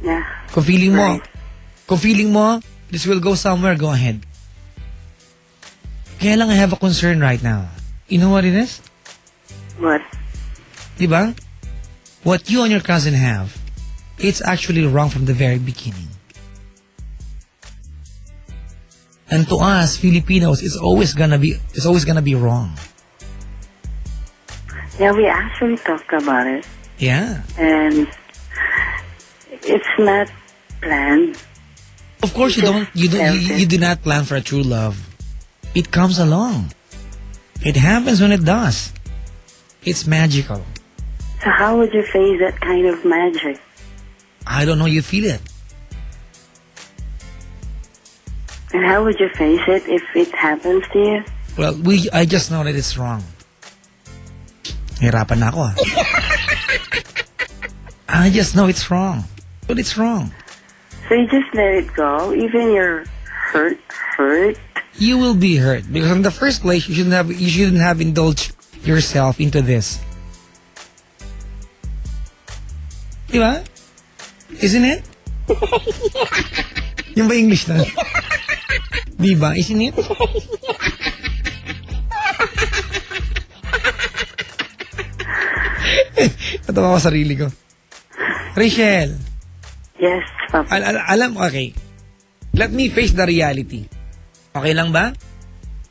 Yeah. Kung feeling mo, Right. this will go somewhere, go ahead. Kaya lang I have a concern right now. You know what it is? What? Diba? What you and your cousin have, it's actually wrong from the very beginning. And to us Filipinos, it's always gonna be wrong. Yeah, we actually talked about it. Yeah. And it's not planned. Of course you do not plan for a true love. It comes along. It happens when it does. It's magical. So how would you face that kind of magic? I don't know, you feel it. And how would you face it if it happens to you? Well, I just know that it's wrong. Hirapan na ako ah. I just know it's wrong. But it's wrong. So you just let it go, even you're hurt. You will be hurt because in the first place you shouldn't have indulged yourself into this. Diba? Isn't it? Yung ba English na? Diba? Isn't it? Natawa ko sarili ko. Rachel. Yes, Papa. Okay. Let me face the reality. Okay lang ba?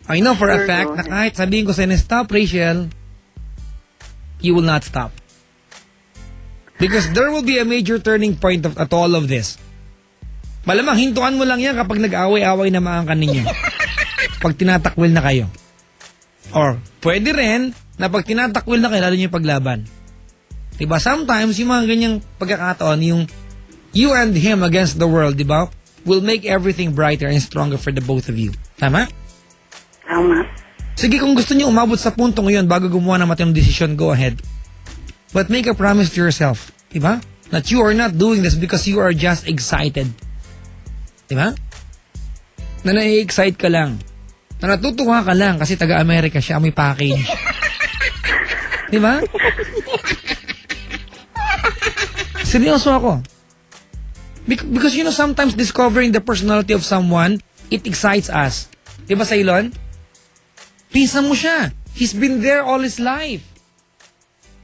I know for a Sure, fact go na ahead. kahit sabihin ko sa'yo na stop, Rachel, you will not stop. Because there will be a major turning point at all of this. Malamang, hintuan mo lang yan kapag nag-away-away na maangkan ninyo. Pag tinatakwil na kayo. Or, pwede rin na pag tinatakwil na kayo, lalo nyo yung paglaban. Diba? Sometimes, yung mga ganyang pagkakataon, yung you and him against the world, diba? Will make everything brighter and stronger for the both of you. Tama? Tama. Sige, kung gusto niyo umabot sa punto ngayon bago gumawa ng matinong decision, go ahead. But make a promise to yourself, diba? That you are not doing this because you are just excited. Diba? Na na-excite ka lang. Na natutuwa ka lang kasi taga-Amerika siya, may package. Diba? Seryoso ako. Because you know, sometimes discovering the personality of someone, it excites us. Diba, Sailon? Pinsan mo siya. He's been there all his life.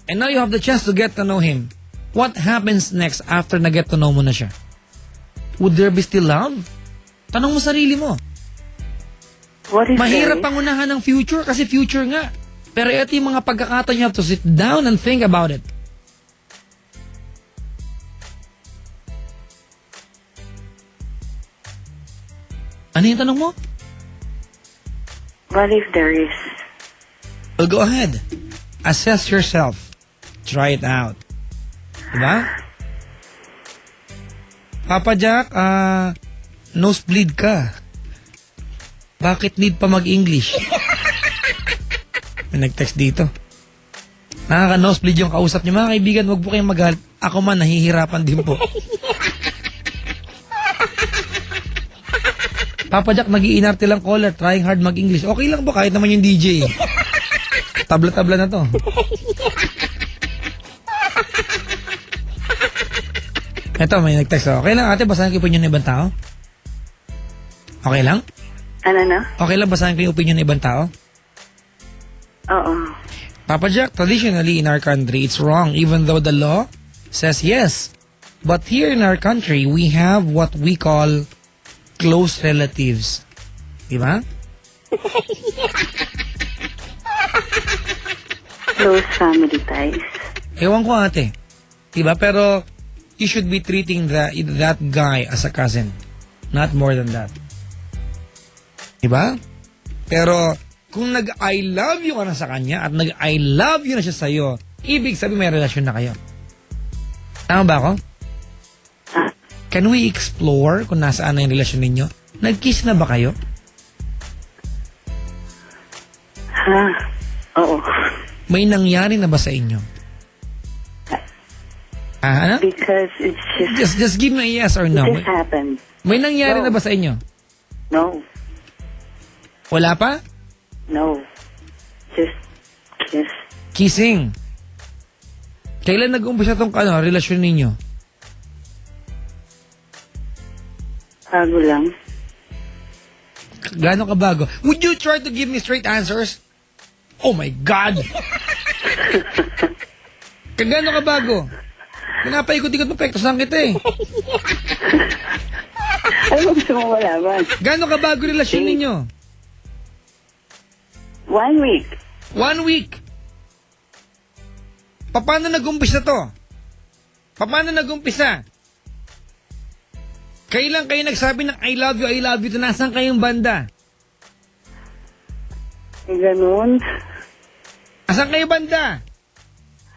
And now you have the chance to get to know him. What happens next after na-get to know mo na siya? Would there be still love? Tanong mo sarili mo. What is Mahirap there? pangunahan ng future kasi future nga. Pero ito yung mga pagkakataon you have to sit down and think about it. Ano yung tanong mo? What if there is? Well, go ahead. Assess yourself. Try it out. Diba? Papa Jack, nosebleed ka. Bakit need pa mag-English? May nag-text dito. Nakaka-nosebleed yung kausap niyo. Mga kaibigan, wag po kayong magalit. Ako man, nahihirapan din po. Papa Jack, nag-iinarte lang caller, trying hard mag-English. Okay lang po, kahit naman yung DJ. Tabla-tabla na to. Eto, may nag-text. Okay lang, ate, basahin ko yung opinion ng ibang tao? Okay lang? Ano na? Okay lang, basahin ko yung opinion ng ibang tao? Oo. Papa Jack, traditionally in our country, it's wrong even though the law says yes. But here in our country, we have what we call close relatives. Diba? Close family ties. Ewan ko ate. Diba? Pero you should be treating that guy as a cousin. Not more than that. Diba? Pero kung nag-I love you ka na sa kanya at nag-I love you na siya sa'yo, ibig sabihin may relasyon na kayo. Tama ba ako? Can we explore kung nasaan na yung relasyon ninyo? Nag-kiss na ba kayo? Ha? Oo. May nangyari na ba sa inyo? Ano? Because it's Just give me a yes or it no. just happened. May nangyari No. na ba sa inyo? No. Wala pa? No. Just kiss. Kissing. Kailan nag-umpisa tong relasyon ninyo? Bago lang. Gaano ka bago? Would you try to give me straight answers? Oh my God! Kagano ka bago? Pinapaikot-ikot mo pektos lang kita eh. Ano gusto mo malaman? Gaano ka bago relasyon ninyo? 1 week. 1 week. Paano nag-umpisa to? Paano nag-umpisa? Kailan kayo nagsabi ng I love you to? Nasaan kayong banda? Ganun. Nasaan kayo banda?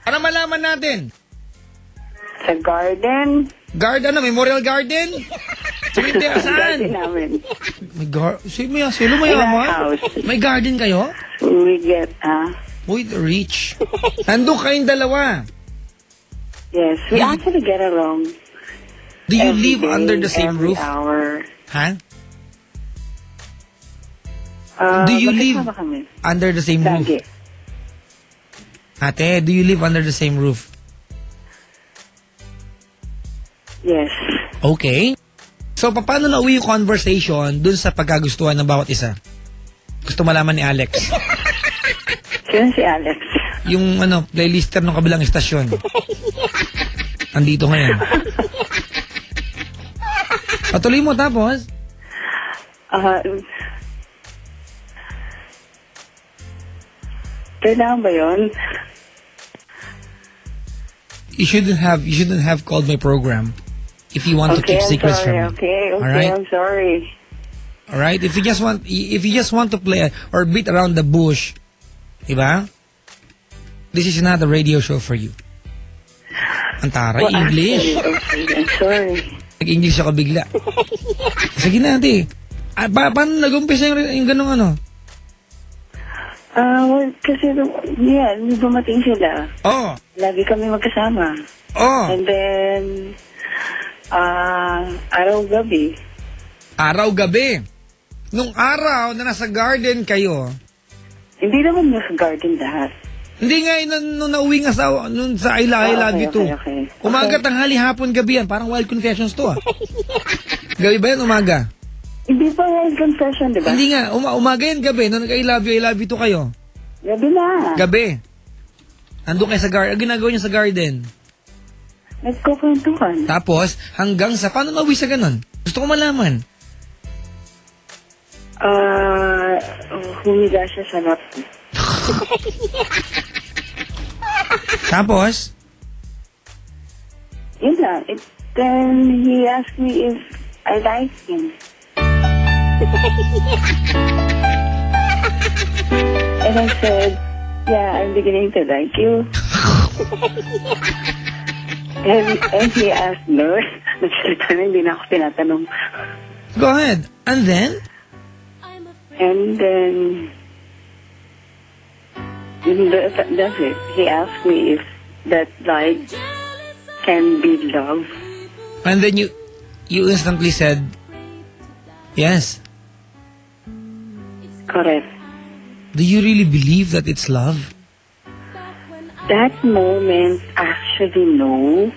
Para malaman natin. Sa garden. Garden, Memorial Garden? Sabi tayo, saan? Garden namin. May sino mo yaman? house. May garden kayo? We get, Uy, rich. Nandun kayong dalawa. yes, we actually get along. Do you Every live day, under the same every roof? hour. Ha? Do you live magkasama kami. under the same roof? Lagi. Ate, do you live under the same roof? Yes. Okay. So, paano nauwi yung conversation dun sa pagkagustuhan ng bawat isa? Gusto malaman ni Alex. Sino si Alex? Yung playlister ng kabilang istasyon. Andito ngayon. Patuloy mo tapos? Kailangan ba yun? You shouldn't have called my program if you want to keep secrets from me. Okay, All right? I'm sorry. All right? If you just want to play or beat around the bush, diba? This is not a radio show for you. Antara, Well, English. Okay, I'm sorry. Nag-English ako bigla. Sige na, ate. Paano nag-umpisa yung ganong Well, kasi, dumating sila. Oh. Lagi kami magkasama. Oh. And then, araw-gabi. Araw-gabi. Nung araw na nasa garden kayo, Hindi naman nasa garden lahat. hindi nga nung nauwi nga sa I love you too. Okay. Umaga, tanghali, hapon, gabi yan. Parang wild confessions to Gabi ba yan, umaga? Hindi pa wild confession, di ba? Hindi nga, umaga yan, gabi. Nung I love you to kayo. Gabi na. Gabi. Andun kayo sa garden. Ginagawa niyo sa garden. Nagkukwentuhan. Tapos, hanggang sa, paano nauwi sa ganon? Gusto ko malaman. Humiga siya sa lot. Tapos, Yun lang. Then, he asked me if I like him. And I said, yeah, I'm beginning to like you. and he asked, no, nagsalita na, hindi na ako tinatanong. go ahead. And then? And then, that's it. He asked me if that like can be love. And then you instantly said, yes. Correct. Do you really believe that it's love? That moment, actually, no.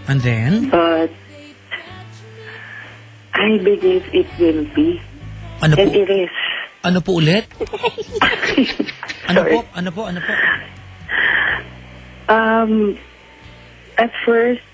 And then? But I believe it will be. Ano And po? it is. Ano po ulit? Ano Sorry. po? Ano po? Ano po? At first,